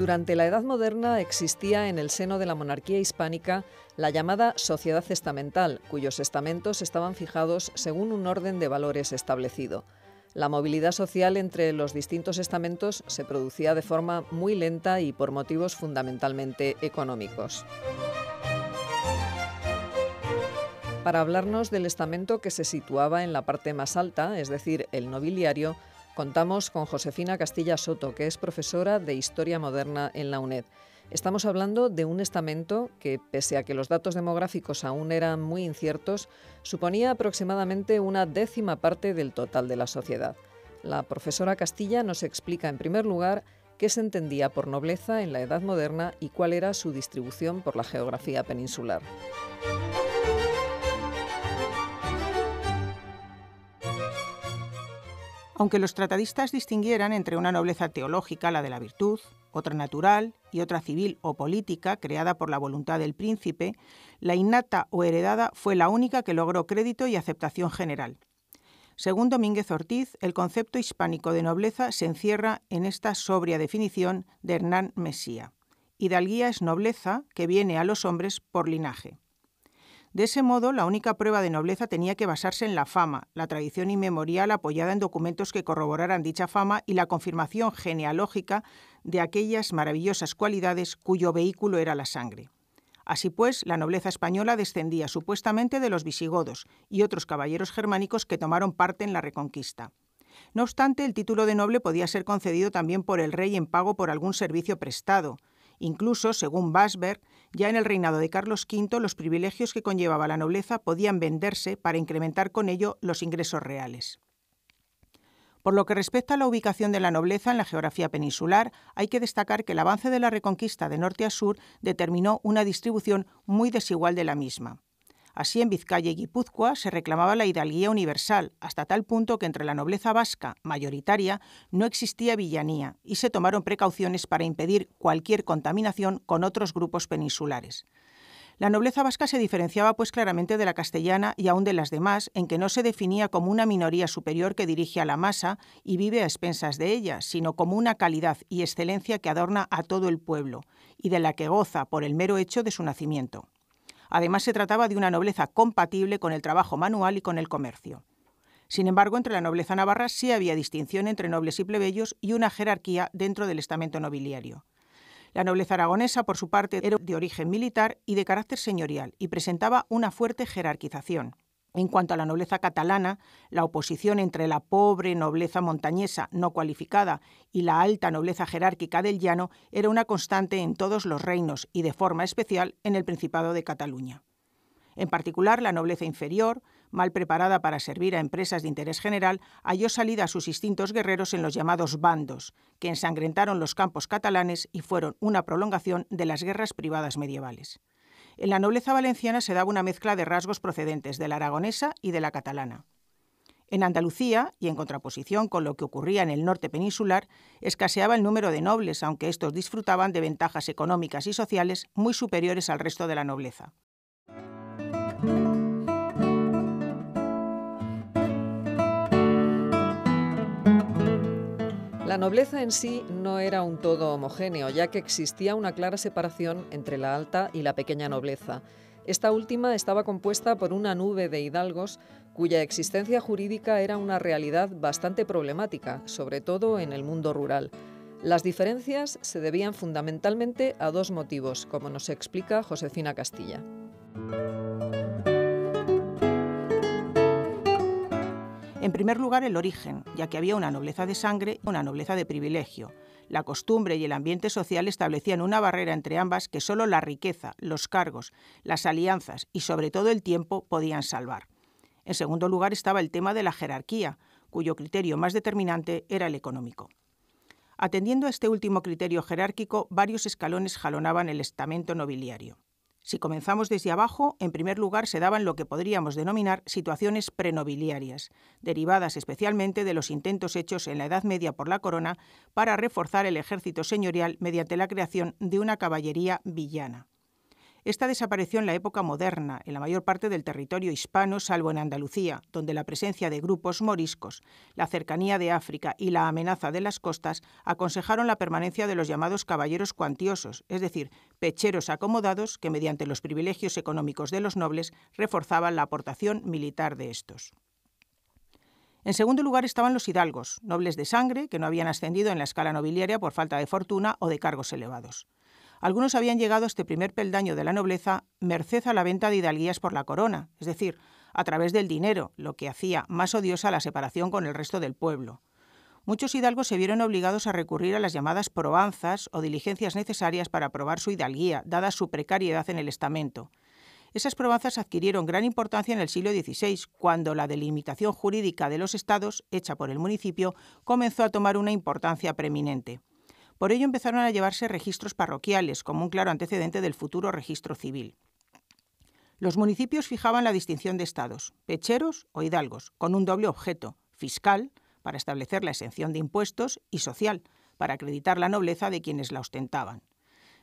Durante la Edad Moderna existía en el seno de la monarquía hispánica la llamada sociedad estamental, cuyos estamentos estaban fijados según un orden de valores establecido. La movilidad social entre los distintos estamentos se producía de forma muy lenta y por motivos fundamentalmente económicos. Para hablarnos del estamento que se situaba en la parte más alta, es decir, el nobiliario, contamos con Josefina Castilla Soto, que es profesora de Historia Moderna en la UNED. Estamos hablando de un estamento que, pese a que los datos demográficos aún eran muy inciertos, suponía aproximadamente una décima parte del total de la sociedad. La profesora Castilla nos explica, en primer lugar, qué se entendía por nobleza en la Edad Moderna y cuál era su distribución por la geografía peninsular. Aunque los tratadistas distinguieran entre una nobleza teológica, la de la virtud, otra natural y otra civil o política, creada por la voluntad del príncipe, la innata o heredada fue la única que logró crédito y aceptación general. Según Domínguez Ortiz, el concepto hispánico de nobleza se encierra en esta sobria definición de Hernán Mesía. Hidalguía es nobleza que viene a los hombres por linaje. De ese modo, la única prueba de nobleza tenía que basarse en la fama, la tradición inmemorial apoyada en documentos que corroboraran dicha fama y la confirmación genealógica de aquellas maravillosas cualidades cuyo vehículo era la sangre. Así pues, la nobleza española descendía supuestamente de los visigodos y otros caballeros germánicos que tomaron parte en la Reconquista. No obstante, el título de noble podía ser concedido también por el rey en pago por algún servicio prestado. Incluso, según Basberg, ya en el reinado de Carlos V, los privilegios que conllevaba la nobleza podían venderse para incrementar con ello los ingresos reales. Por lo que respecta a la ubicación de la nobleza en la geografía peninsular, hay que destacar que el avance de la Reconquista de norte a sur determinó una distribución muy desigual de la misma. Así, en Vizcaya y Guipúzcoa se reclamaba la hidalguía universal, hasta tal punto que entre la nobleza vasca, mayoritaria, no existía villanía y se tomaron precauciones para impedir cualquier contaminación con otros grupos peninsulares. La nobleza vasca se diferenciaba pues claramente de la castellana y aún de las demás, en que no se definía como una minoría superior que dirige a la masa y vive a expensas de ella, sino como una calidad y excelencia que adorna a todo el pueblo y de la que goza por el mero hecho de su nacimiento. Además, se trataba de una nobleza compatible con el trabajo manual y con el comercio. Sin embargo, entre la nobleza navarra sí había distinción entre nobles y plebeyos y una jerarquía dentro del estamento nobiliario. La nobleza aragonesa, por su parte, era de origen militar y de carácter señorial y presentaba una fuerte jerarquización. En cuanto a la nobleza catalana, la oposición entre la pobre nobleza montañesa no cualificada y la alta nobleza jerárquica del llano era una constante en todos los reinos y de forma especial en el Principado de Cataluña. En particular, la nobleza inferior, mal preparada para servir a empresas de interés general, halló salida a sus instintos guerreros en los llamados bandos, que ensangrentaron los campos catalanes y fueron una prolongación de las guerras privadas medievales. En la nobleza valenciana se daba una mezcla de rasgos procedentes de la aragonesa y de la catalana. En Andalucía, y en contraposición con lo que ocurría en el norte peninsular, escaseaba el número de nobles, aunque estos disfrutaban de ventajas económicas y sociales muy superiores al resto de la nobleza. La nobleza en sí no era un todo homogéneo, ya que existía una clara separación entre la alta y la pequeña nobleza. Esta última estaba compuesta por una nube de hidalgos cuya existencia jurídica era una realidad bastante problemática, sobre todo en el mundo rural. Las diferencias se debían fundamentalmente a dos motivos, como nos explica Josefina Castilla. En primer lugar, el origen, ya que había una nobleza de sangre y una nobleza de privilegio. La costumbre y el ambiente social establecían una barrera entre ambas que solo la riqueza, los cargos, las alianzas y sobre todo el tiempo podían salvar. En segundo lugar estaba el tema de la jerarquía, cuyo criterio más determinante era el económico. Atendiendo a este último criterio jerárquico, varios escalones jalonaban el estamento nobiliario. Si comenzamos desde abajo, en primer lugar se daban lo que podríamos denominar situaciones prenobiliarias, derivadas especialmente de los intentos hechos en la Edad Media por la corona para reforzar el ejército señorial mediante la creación de una caballería villana. Esta desapareció en la época moderna, en la mayor parte del territorio hispano, salvo en Andalucía, donde la presencia de grupos moriscos, la cercanía de África y la amenaza de las costas aconsejaron la permanencia de los llamados caballeros cuantiosos, es decir, pecheros acomodados que mediante los privilegios económicos de los nobles reforzaban la aportación militar de estos. En segundo lugar estaban los hidalgos, nobles de sangre que no habían ascendido en la escala nobiliaria por falta de fortuna o de cargos elevados. Algunos habían llegado a este primer peldaño de la nobleza merced a la venta de hidalguías por la corona, es decir, a través del dinero, lo que hacía más odiosa la separación con el resto del pueblo. Muchos hidalgos se vieron obligados a recurrir a las llamadas probanzas o diligencias necesarias para probar su hidalguía, dada su precariedad en el estamento. Esas probanzas adquirieron gran importancia en el siglo XVI, cuando la delimitación jurídica de los estados, hecha por el municipio, comenzó a tomar una importancia preeminente. Por ello empezaron a llevarse registros parroquiales, como un claro antecedente del futuro registro civil. Los municipios fijaban la distinción de estados, pecheros o hidalgos, con un doble objeto, fiscal, para establecer la exención de impuestos, y social, para acreditar la nobleza de quienes la ostentaban.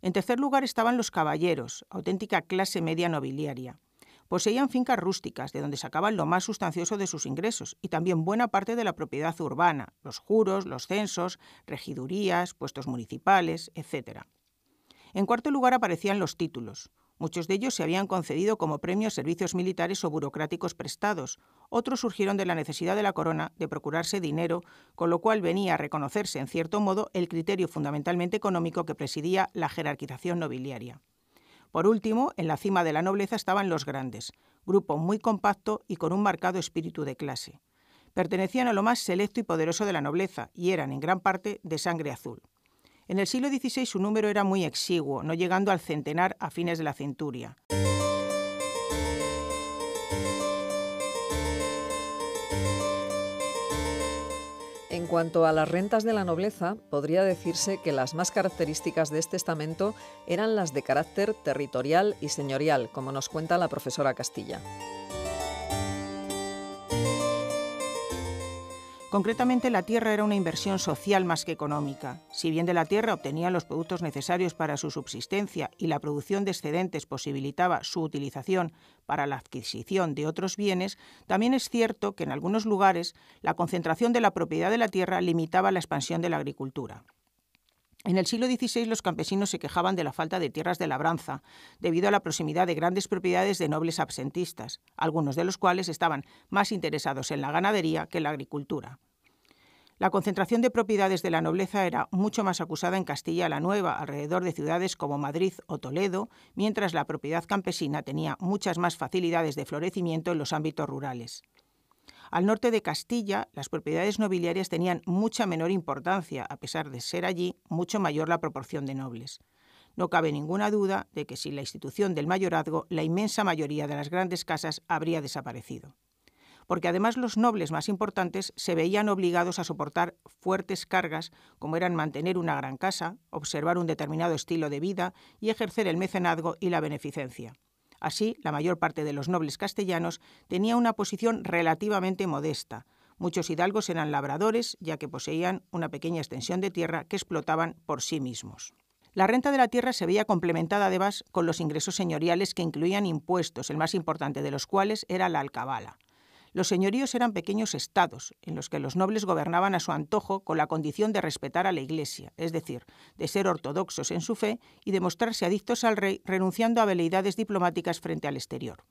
En tercer lugar estaban los caballeros, auténtica clase media nobiliaria. Poseían fincas rústicas, de donde sacaban lo más sustancioso de sus ingresos, y también buena parte de la propiedad urbana, los juros, los censos, regidurías, puestos municipales, etc. En cuarto lugar aparecían los títulos. Muchos de ellos se habían concedido como premio a servicios militares o burocráticos prestados. Otros surgieron de la necesidad de la corona de procurarse dinero, con lo cual venía a reconocerse, en cierto modo, el criterio fundamentalmente económico que presidía la jerarquización nobiliaria. Por último, en la cima de la nobleza estaban los grandes, grupo muy compacto y con un marcado espíritu de clase. Pertenecían a lo más selecto y poderoso de la nobleza y eran, en gran parte, de sangre azul. En el siglo XVI su número era muy exiguo, no llegando al centenar a fines de la centuria. En cuanto a las rentas de la nobleza, podría decirse que las más características de este estamento eran las de carácter territorial y señorial, como nos cuenta la profesora Castilla. Concretamente, la tierra era una inversión social más que económica. Si bien de la tierra obtenían los productos necesarios para su subsistencia y la producción de excedentes posibilitaba su utilización para la adquisición de otros bienes, también es cierto que en algunos lugares la concentración de la propiedad de la tierra limitaba la expansión de la agricultura. En el siglo XVI los campesinos se quejaban de la falta de tierras de labranza, debido a la proximidad de grandes propiedades de nobles absentistas, algunos de los cuales estaban más interesados en la ganadería que en la agricultura. La concentración de propiedades de la nobleza era mucho más acusada en Castilla la Nueva, alrededor de ciudades como Madrid o Toledo, mientras la propiedad campesina tenía muchas más facilidades de florecimiento en los ámbitos rurales. Al norte de Castilla, las propiedades nobiliarias tenían mucha menor importancia, a pesar de ser allí mucho mayor la proporción de nobles. No cabe ninguna duda de que sin la institución del mayorazgo, la inmensa mayoría de las grandes casas habría desaparecido. Porque además los nobles más importantes se veían obligados a soportar fuertes cargas, como eran mantener una gran casa, observar un determinado estilo de vida y ejercer el mecenazgo y la beneficencia. Así, la mayor parte de los nobles castellanos tenía una posición relativamente modesta. Muchos hidalgos eran labradores, ya que poseían una pequeña extensión de tierra que explotaban por sí mismos. La renta de la tierra se veía complementada además con los ingresos señoriales que incluían impuestos, el más importante de los cuales era la alcabala. Los señoríos eran pequeños estados, en los que los nobles gobernaban a su antojo con la condición de respetar a la Iglesia, es decir, de ser ortodoxos en su fe y de mostrarse adictos al rey, renunciando a veleidades diplomáticas frente al exterior.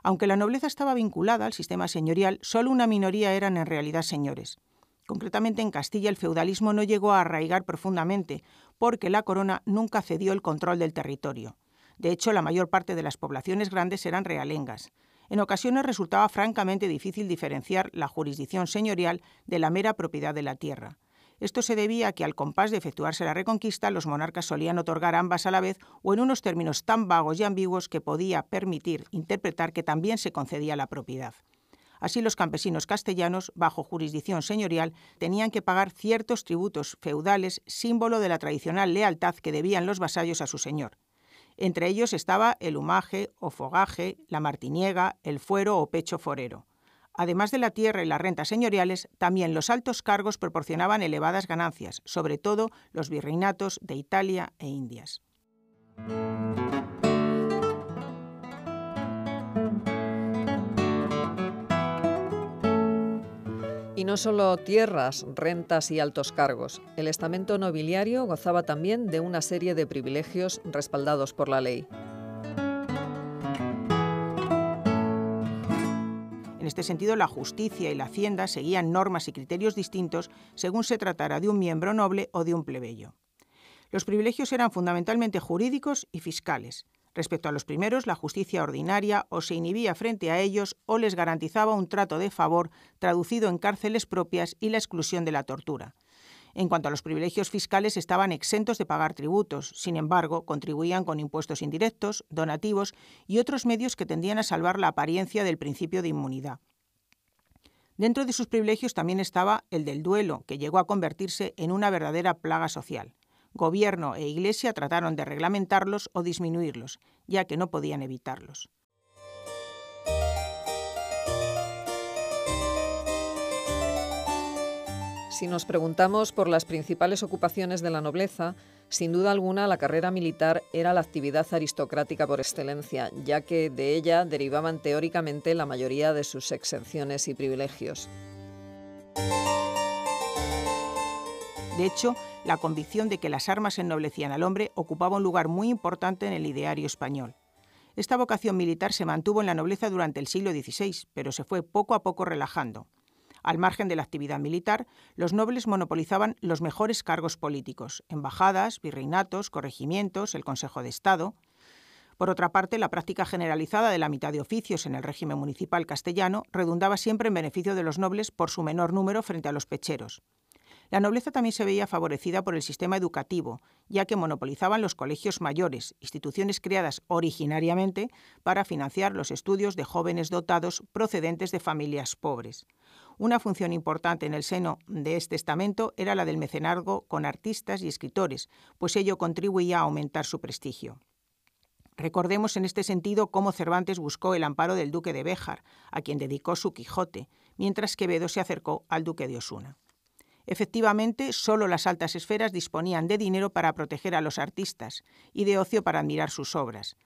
Aunque la nobleza estaba vinculada al sistema señorial, solo una minoría eran en realidad señores. Concretamente en Castilla el feudalismo no llegó a arraigar profundamente, porque la corona nunca cedió el control del territorio. De hecho, la mayor parte de las poblaciones grandes eran realengas. En ocasiones resultaba francamente difícil diferenciar la jurisdicción señorial de la mera propiedad de la tierra. Esto se debía a que al compás de efectuarse la reconquista, los monarcas solían otorgar ambas a la vez o en unos términos tan vagos y ambiguos que podía permitir interpretar que también se concedía la propiedad. Así los campesinos castellanos, bajo jurisdicción señorial, tenían que pagar ciertos tributos feudales, símbolo de la tradicional lealtad que debían los vasallos a su señor. Entre ellos estaba el humaje o fogaje, la martiniega, el fuero o pecho forero. Además de la tierra y las rentas señoriales, también los altos cargos proporcionaban elevadas ganancias, sobre todo los virreinatos de Italia e Indias. Y no solo tierras, rentas y altos cargos. El estamento nobiliario gozaba también de una serie de privilegios respaldados por la ley. En este sentido, la justicia y la hacienda seguían normas y criterios distintos según se tratara de un miembro noble o de un plebeyo. Los privilegios eran fundamentalmente jurídicos y fiscales. Respecto a los primeros, la justicia ordinaria o se inhibía frente a ellos o les garantizaba un trato de favor traducido en cárceles propias y la exclusión de la tortura. En cuanto a los privilegios fiscales, estaban exentos de pagar tributos. Sin embargo, contribuían con impuestos indirectos, donativos y otros medios que tendían a salvar la apariencia del principio de inmunidad. Dentro de sus privilegios también estaba el del duelo, que llegó a convertirse en una verdadera plaga social. Gobierno e Iglesia trataron de reglamentarlos o disminuirlos, ya que no podían evitarlos. Si nos preguntamos por las principales ocupaciones de la nobleza, sin duda alguna la carrera militar era la actividad aristocrática por excelencia, ya que de ella derivaban teóricamente la mayoría de sus exenciones y privilegios. De hecho, la convicción de que las armas ennoblecían al hombre ocupaba un lugar muy importante en el ideario español. Esta vocación militar se mantuvo en la nobleza durante el siglo XVI, pero se fue poco a poco relajando. Al margen de la actividad militar, los nobles monopolizaban los mejores cargos políticos: embajadas, virreinatos, corregimientos, el Consejo de Estado. Por otra parte, la práctica generalizada de la mitad de oficios en el régimen municipal castellano redundaba siempre en beneficio de los nobles por su menor número frente a los pecheros. La nobleza también se veía favorecida por el sistema educativo, ya que monopolizaban los colegios mayores, instituciones creadas originariamente para financiar los estudios de jóvenes dotados procedentes de familias pobres. Una función importante en el seno de este estamento era la del mecenazgo con artistas y escritores, pues ello contribuía a aumentar su prestigio. Recordemos en este sentido cómo Cervantes buscó el amparo del duque de Béjar, a quien dedicó su Quijote, mientras Quevedo se acercó al duque de Osuna. Efectivamente, solo las altas esferas disponían de dinero para proteger a los artistas y de ocio para admirar sus obras.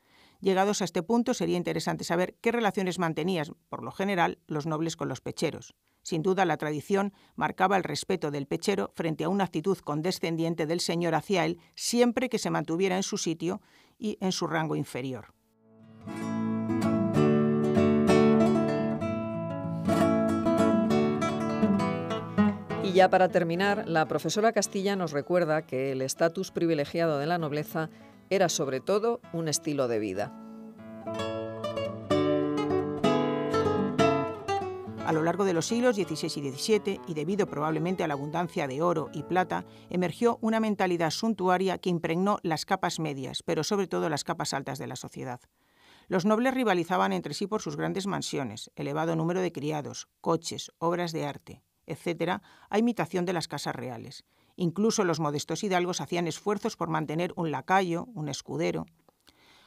Llegados a este punto, sería interesante saber qué relaciones mantenían, por lo general, los nobles con los pecheros. Sin duda, la tradición marcaba el respeto del pechero frente a una actitud condescendiente del señor hacia él, siempre que se mantuviera en su sitio y en su rango inferior. Y ya para terminar, la profesora Castilla nos recuerda que el estatus privilegiado de la nobleza era sobre todo un estilo de vida. A lo largo de los siglos XVI y XVII, y debido probablemente a la abundancia de oro y plata, emergió una mentalidad suntuaria que impregnó las capas medias, pero sobre todo las capas altas de la sociedad. Los nobles rivalizaban entre sí por sus grandes mansiones, elevado número de criados, coches, obras de arte, etc., a imitación de las casas reales. Incluso los modestos hidalgos hacían esfuerzos por mantener un lacayo, un escudero.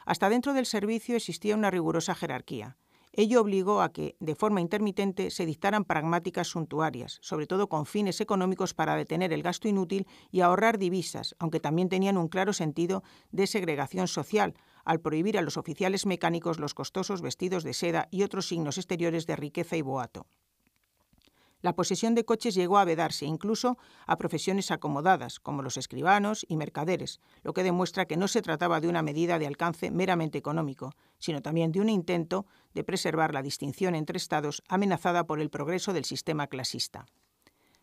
Hasta dentro del servicio existía una rigurosa jerarquía. Ello obligó a que, de forma intermitente, se dictaran pragmáticas suntuarias, sobre todo con fines económicos para detener el gasto inútil y ahorrar divisas, aunque también tenían un claro sentido de segregación social, al prohibir a los oficiales mecánicos los costosos vestidos de seda y otros signos exteriores de riqueza y boato. La posesión de coches llegó a vedarse incluso a profesiones acomodadas, como los escribanos y mercaderes, lo que demuestra que no se trataba de una medida de alcance meramente económico, sino también de un intento de preservar la distinción entre estados amenazada por el progreso del sistema clasista.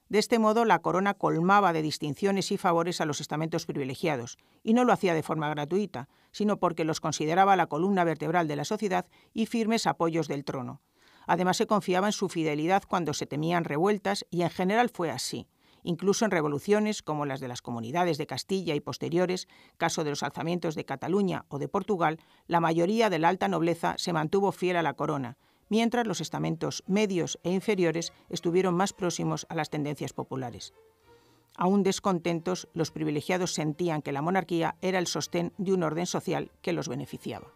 De este modo, la corona colmaba de distinciones y favores a los estamentos privilegiados, y no lo hacía de forma gratuita, sino porque los consideraba la columna vertebral de la sociedad y firmes apoyos del trono. Además, se confiaba en su fidelidad cuando se temían revueltas, y en general fue así. Incluso en revoluciones como las de las comunidades de Castilla y posteriores, caso de los alzamientos de Cataluña o de Portugal, la mayoría de la alta nobleza se mantuvo fiel a la corona, mientras los estamentos medios e inferiores estuvieron más próximos a las tendencias populares. Aún descontentos, los privilegiados sentían que la monarquía era el sostén de un orden social que los beneficiaba.